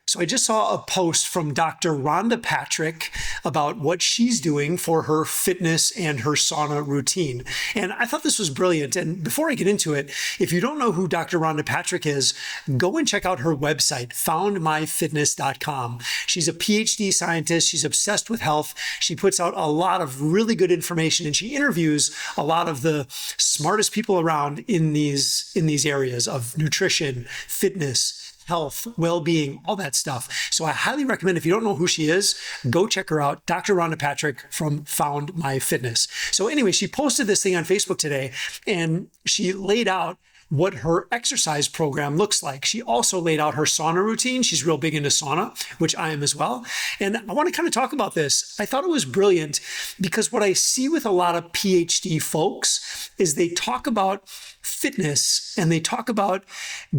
So I just saw a post from Dr. Rhonda Patrick about what she's doing for her fitness and her sauna routine. And I thought this was brilliant. And before I get into it, if you don't know who Dr. Rhonda Patrick is, go and check out her website, foundmyfitness.com. She's a PhD scientist. She's obsessed with health. She puts out a lot of really good information, and she interviews a lot of the smartest people around in these areas of nutrition, fitness, health, well-being, all that stuff. So I highly recommend, if you don't know who she is, go check her out, Dr. Rhonda Patrick from Found My Fitness. So anyway, she posted this thing on Facebook today, and she laid out what her exercise program looks like. She also laid out her sauna routine. She's real big into sauna, which I am as well. And I want to kind of talk about this. I thought it was brilliant because what I see with a lot of PhD folks is they talk about fitness, and they talk about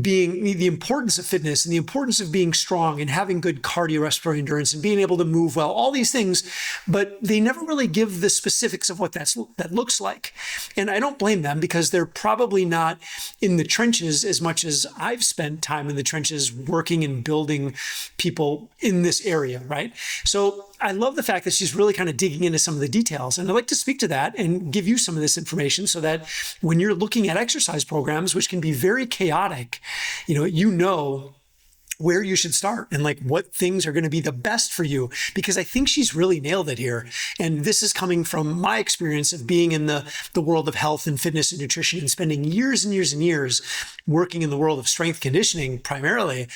being the importance of fitness and the importance of being strong and having good cardiorespiratory endurance and being able to move well, all these things, but they never really give the specifics of what that looks like. And I don't blame them, because they're probably not in the trenches as much as I've spent time in the trenches working and building people in this area, right? So I love the fact that she's really kind of digging into some of the details. And I'd like to speak to that and give you some of this information so that when you're looking at exercise programs, which can be very chaotic, you know where you should start and like what things are going to be the best for you, because I think she's really nailed it here. And this is coming from my experience of being in the world of health and fitness and nutrition and spending years and years and years working in the world of strength conditioning primarily.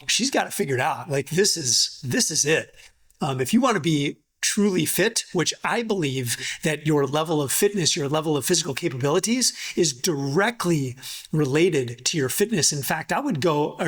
She's got it figured out. Like this is it. If you want to be truly fit, which I believe that your level of fitness, your level of physical capabilities is directly related to your fitness. In fact, or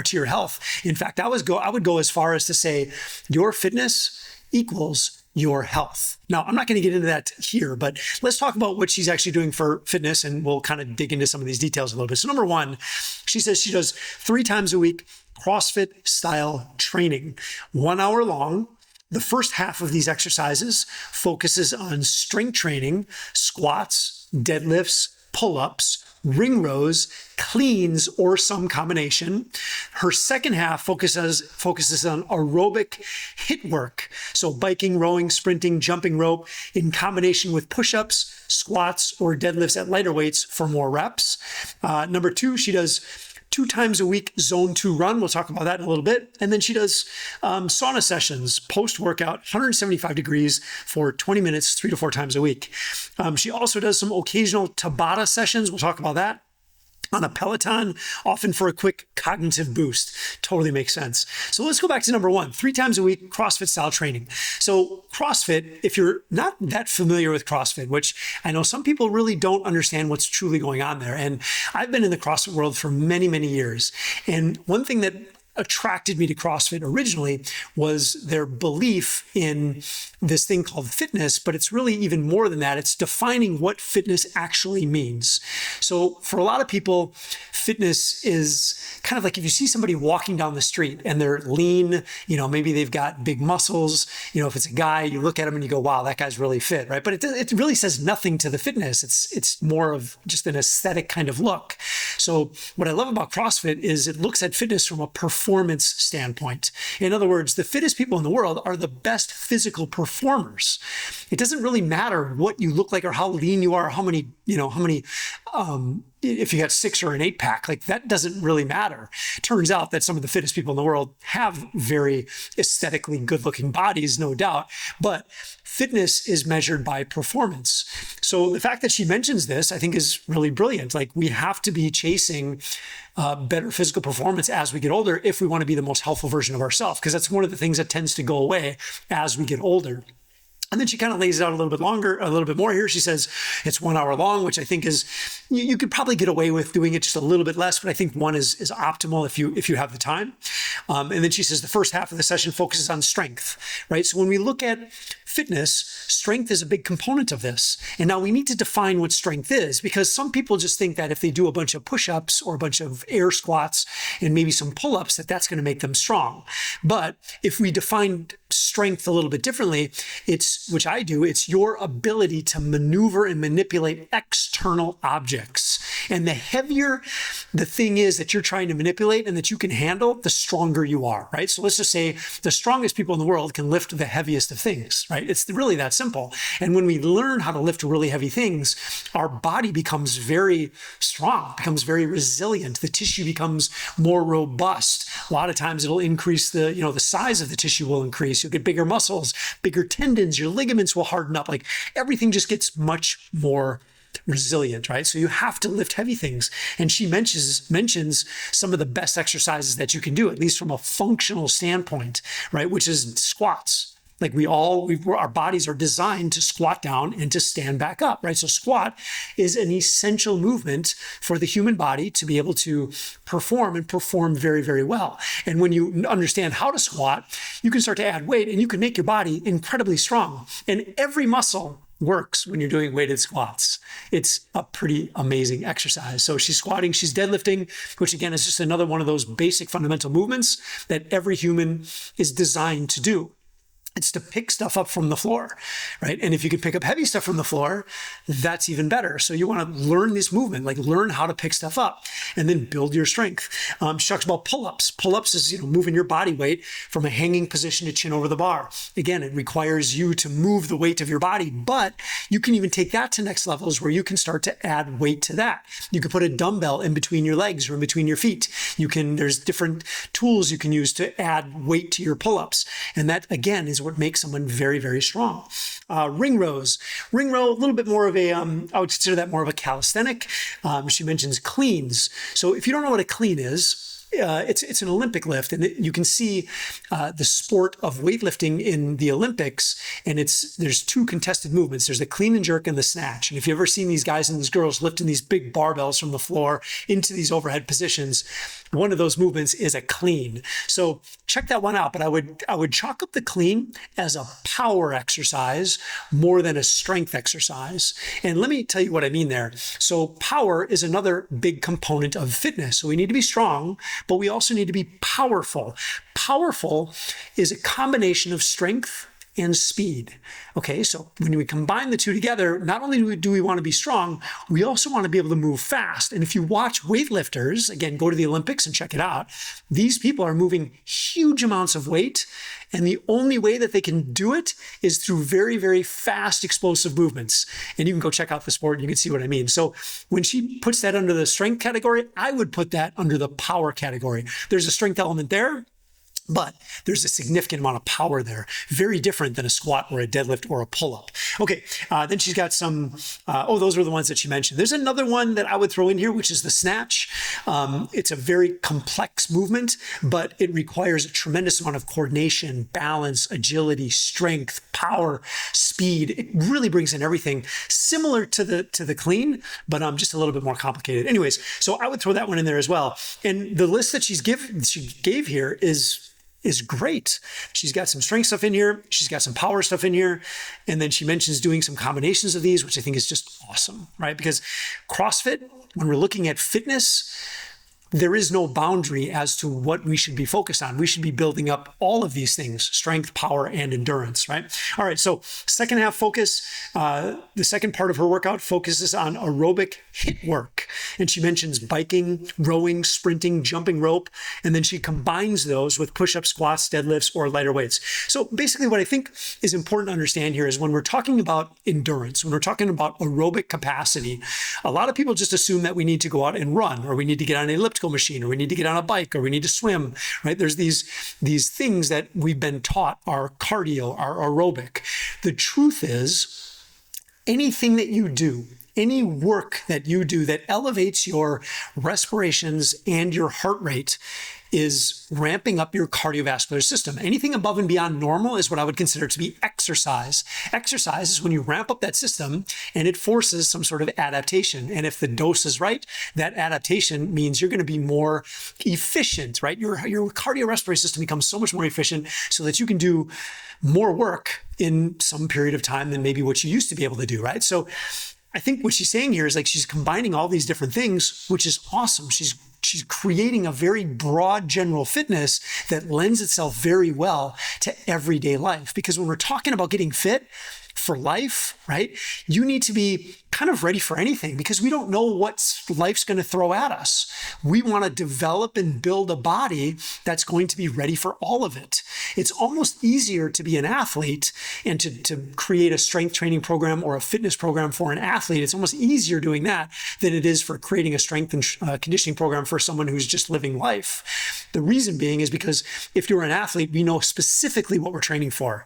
to your health. In fact, I would go as far as to say your fitness equals your health. Now, I'm not going to get into that here, but let's talk about what she's actually doing for fitness, and we'll kind of dig into some of these details a little bit. So number one, she says she does 3 times a week CrossFit style training, 1 hour long. The first half of these exercises focuses on strength training, squats, deadlifts, pull-ups, ring rows, cleans, or some combination. Her second half focuses on aerobic HIIT work. So biking, rowing, sprinting, jumping rope in combination with push-ups, squats, or deadlifts at lighter weights for more reps. Number 2, she does 2 times a week zone 2 run. We'll talk about that in a little bit. And then she does sauna sessions post-workout, 175 degrees for 20 minutes, 3 to 4 times a week. She also does some occasional Tabata sessions. We'll talk about that on a Peloton, often for a quick cognitive boost. Totally makes sense. So let's go back to number 1, 3 times a week, CrossFit style training. So CrossFit, if you're not that familiar with CrossFit, which I know some people really don't understand what's truly going on there. And I've been in the CrossFit world for many, many years. And one thing that attracted me to CrossFit originally was their belief in this thing called fitness, but it's really even more than that. It's defining what fitness actually means. So for a lot of people, fitness is kind of like if you see somebody walking down the street and they're lean, maybe they've got big muscles, if it's a guy, you look at him and you go, wow, that guy's really fit, right? But it really says nothing to the fitness. It's more of just an aesthetic kind of look. So what I love about CrossFit is it looks at fitness from a performance standpoint. In other words, the fittest people in the world are the best physical performers. It doesn't really matter what you look like or how lean you are, or how many, if you got 6 or an 8-pack, like that doesn't really matter. Turns out that some of the fittest people in the world have very aesthetically good-looking bodies, no doubt, but fitness is measured by performance. So the fact that she mentions this, I think, is really brilliant. Like, we have to be chasing better physical performance as we get older if we want to be the most healthful version of ourselves, because that's one of the things that tends to go away as we get older. And then she kind of lays it out a little bit more here. She says it's 1 hour long, which I think is, you could probably get away with doing it just a little bit less, but I think 1 is optimal if you have the time. And then she says the first half of the session focuses on strength, right? So when we look at fitness, strength is a big component of this. And now we need to define what strength is, because some people just think that if they do a bunch of push-ups or a bunch of air squats and maybe some pull-ups, that's going to make them strong. But if we define strength a little bit differently, it's your ability to maneuver and manipulate external objects. And the heavier the thing is that you're trying to manipulate and that you can handle, the stronger you are, right? So let's just say the strongest people in the world can lift the heaviest of things, right? It's really that simple. And when we learn how to lift really heavy things, our body becomes very strong, becomes very resilient. The tissue becomes more robust. A lot of times it'll increase the size of the tissue will increase. You'll get bigger muscles, bigger tendons, your ligaments will harden up. Like everything just gets much more resilient, right? So you have to lift heavy things. And she mentions some of the best exercises that you can do, at least from a functional standpoint, right? Which is squats. Like our bodies are designed to squat down and to stand back up, right? So squat is an essential movement for the human body to be able to perform very, very well. And when you understand how to squat, you can start to add weight and you can make your body incredibly strong. And every muscle works when you're doing weighted squats. It's a pretty amazing exercise. So she's squatting, she's deadlifting, which again is just another one of those basic fundamental movements that every human is designed to do. It's to pick stuff up from the floor, right? And if you can pick up heavy stuff from the floor, that's even better. So you want to learn this movement, like learn how to pick stuff up and then build your strength. She talks about pull-ups. Pull-ups is, moving your body weight from a hanging position to chin over the bar. Again, it requires you to move the weight of your body, but you can even take that to next levels where you can start to add weight to that. You can put a dumbbell in between your legs or in between your feet. There's different tools you can use to add weight to your pull-ups. And that, again, is what makes someone very, very strong. Ring rows. Ring row, a little bit more of I would consider that more of a calisthenic. She mentions cleans. So if you don't know what a clean is, it's an Olympic lift, and you can see the sport of weightlifting in the Olympics, and there's two contested movements. There's the clean and jerk and the snatch. And if you've ever seen these guys and these girls lifting these big barbells from the floor into these overhead positions, one of those movements is a clean. So check that one out. But I would chalk up the clean as a power exercise more than a strength exercise. And let me tell you what I mean there. So power is another big component of fitness. So we need to be strong, but we also need to be powerful. Powerful is a combination of strength and speed. Okay, so when we combine the two together, not only do we want to be strong, we also want to be able to move fast. And if you watch weightlifters, again, go to the Olympics and check it out, these people are moving huge amounts of weight, and the only way that they can do it is through very, very fast, explosive movements. And you can go check out the sport and you can see what I mean. So when she puts that under the strength category, I would put that under the power category. There's a strength element there, but there's a significant amount of power there. Very different than a squat or a deadlift or a pull-up. Okay, then she's got some, those were the ones that she mentioned. There's another one that I would throw in here, which is the snatch. It's a very complex movement, but it requires a tremendous amount of coordination, balance, agility, strength, power, speed. It really brings in everything similar to the clean, but just a little bit more complicated. Anyways, so I would throw that one in there as well. And the list that she gave here is great. She's got some strength stuff in here. She's got some power stuff in here. And then she mentions doing some combinations of these, which I think is just awesome, right? Because CrossFit, when we're looking at fitness, there is no boundary as to what we should be focused on. We should be building up all of these things: strength, power, and endurance, right? All right, so second half focus, the second part of her workout focuses on aerobic HIIT work. And she mentions biking, rowing, sprinting, jumping rope, and then she combines those with push-ups, squats, deadlifts, or lighter weights. So basically what I think is important to understand here is when we're talking about endurance, when we're talking about aerobic capacity, a lot of people just assume that we need to go out and run, or we need to get on an elliptical machine, or we need to get on a bike, or we need to swim, right? There's these things that we've been taught are cardio, are aerobic. The truth is, anything that you do, any work that you do that elevates your respirations and your heart rate is ramping up your cardiovascular system. Anything above and beyond normal is what I would consider to be exercise. Exercise is when you ramp up that system and it forces some sort of adaptation. And if the dose is right, that adaptation means you're going to be more efficient, right? Your cardiorespiratory system becomes so much more efficient so that you can do more work in some period of time than maybe what you used to be able to do, right? So I think what she's saying here is like she's combining all these different things, which is awesome. She's creating a very broad general fitness that lends itself very well to everyday life. Because when we're talking about getting fit, for life, right? You need to be kind of ready for anything because we don't know what life's going to throw at us. We want to develop and build a body that's going to be ready for all of it. It's almost easier to be an athlete and to create a strength training program or a fitness program for an athlete. It's almost easier doing that than it is for creating a strength and conditioning program for someone who's just living life. The reason being is because if you're an athlete, we know specifically what we're training for.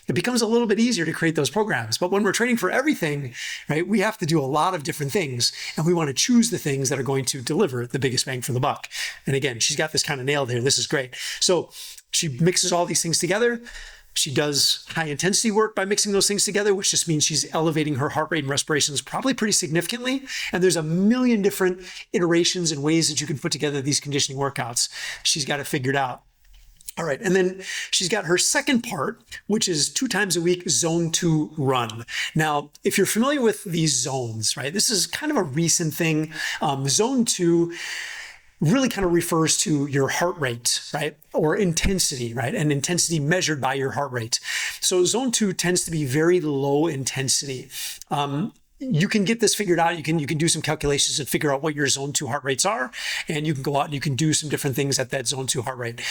It becomes a little bit easier to create those programs. But when we're training for everything, right, we have to do a lot of different things. And we want to choose the things that are going to deliver the biggest bang for the buck. And again, she's got this kind of nailed here. This is great. So she mixes all these things together. She does high intensity work by mixing those things together, which just means she's elevating her heart rate and respirations probably pretty significantly. And there's a million different iterations and ways that you can put together these conditioning workouts. She's got it figured out. All right, and then she's got her second part, which is 2 times a week, zone 2 run. Now, if you're familiar with these zones, right, this is kind of a recent thing. Zone 2 really kind of refers to your heart rate, right, or intensity, right, and intensity measured by your heart rate. So zone 2 tends to be very low intensity. You can get this figured out. You can do some calculations and figure out what your zone 2 heart rates are. And you can go out and you can do some different things at that zone 2 heart rate.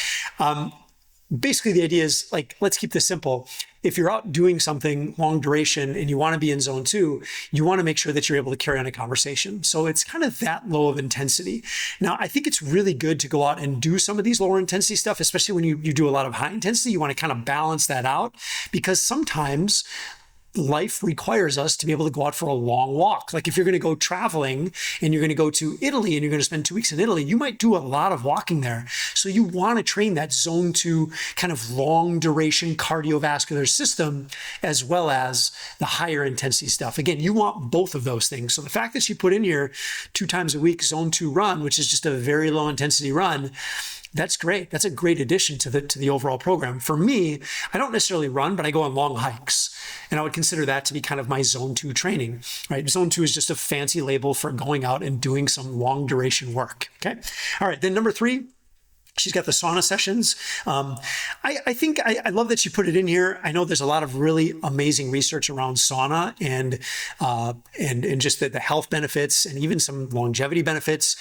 Basically, the idea is like, let's keep this simple. If you're out doing something long duration and you want to be in zone 2, you want to make sure that you're able to carry on a conversation. So it's kind of that low of intensity. Now, I think it's really good to go out and do some of these lower intensity stuff, especially when you do a lot of high intensity. You want to kind of balance that out because sometimes life requires us to be able to go out for a long walk. Like if you're going to go traveling and you're going to go to Italy and you're going to spend 2 weeks in Italy, you might do a lot of walking there. So you want to train that zone 2 kind of long duration cardiovascular system as well as the higher intensity stuff. Again, you want both of those things. So the fact that she put in here 2 times a week zone 2 run, which is just a very low intensity run, that's great. That's a great addition to the overall program. For me, I don't necessarily run, but I go on long hikes. And I would consider that to be kind of my zone 2 training, right? Zone 2 is just a fancy label for going out and doing some long duration work, okay? All right, then number 3, she's got the sauna sessions. I think I love that she put it in here. I know there's a lot of really amazing research around sauna and just the health benefits and even some longevity benefits.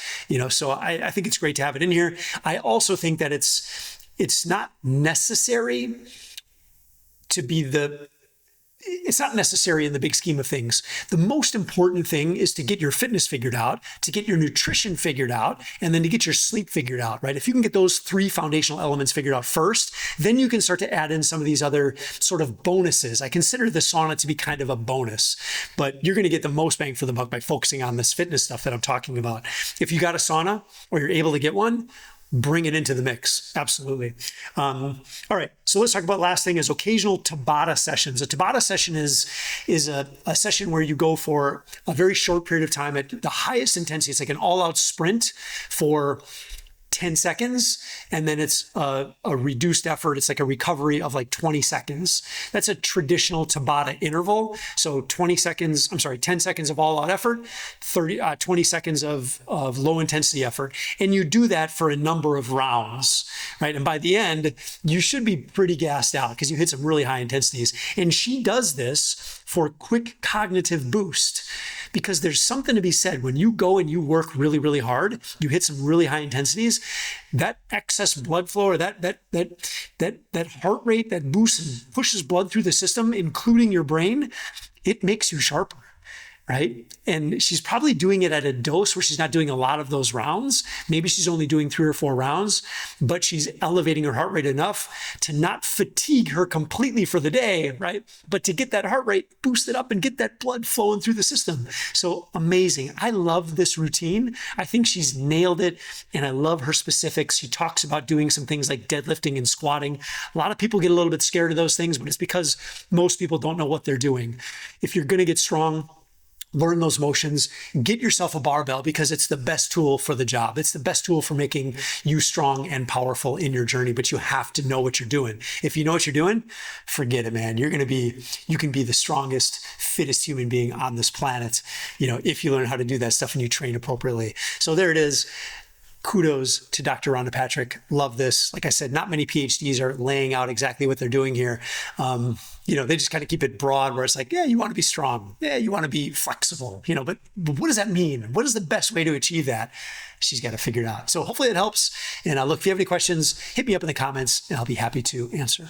So I think it's great to have it in here. I also think that it's not necessary to be it's not necessary in the big scheme of things. The most important thing is to get your fitness figured out, to get your nutrition figured out, and then to get your sleep figured out, right? If you can get those 3 foundational elements figured out first, then you can start to add in some of these other sort of bonuses. I consider the sauna to be kind of a bonus, but you're going to get the most bang for the buck by focusing on this fitness stuff that I'm talking about. If you got a sauna or you're able to get one, bring it into the mix. Absolutely. All right. So let's talk about last thing is occasional Tabata sessions. A Tabata session is a session where you go for a very short period of time at the highest intensity. It's like an all-out sprint for 10 seconds, and then it's a reduced effort. It's like a recovery of like 20 seconds. That's a traditional Tabata interval. So 10 seconds of all out effort, 20 seconds of low intensity effort. And you do that for a number of rounds, right? And by the end, you should be pretty gassed out because you hit some really high intensities. And she does this for quick cognitive boost. Because there's something to be said when you go and you work really, really hard, you hit some really high intensities, that excess blood flow or that heart rate that boosts and pushes blood through the system, including your brain, it makes you sharper, right? And she's probably doing it at a dose where she's not doing a lot of those rounds. Maybe she's only doing 3 or 4 rounds, but she's elevating her heart rate enough to not fatigue her completely for the day, right? But to get that heart rate boosted up and get that blood flowing through the system. So amazing. I love this routine. I think she's nailed it. And I love her specifics. She talks about doing some things like deadlifting and squatting. A lot of people get a little bit scared of those things, but it's because most people don't know what they're doing. If you're going to get strong, learn those motions, get yourself a barbell because it's the best tool for the job. It's the best tool for making you strong and powerful in your journey, but you have to know what you're doing. If you know what you're doing, forget it, man. You can be the strongest, fittest human being on this planet, if you learn how to do that stuff and you train appropriately. So there it is. kudos to Dr. Rhonda Patrick. Love this. Like I said, not many PhDs are laying out exactly what they're doing here. They just kind of keep it broad where it's like, yeah, you want to be strong. Yeah, you want to be flexible, but what does that mean? What is the best way to achieve that? She's got to figure it out. So hopefully it helps. And look, if you have any questions, hit me up in the comments and I'll be happy to answer.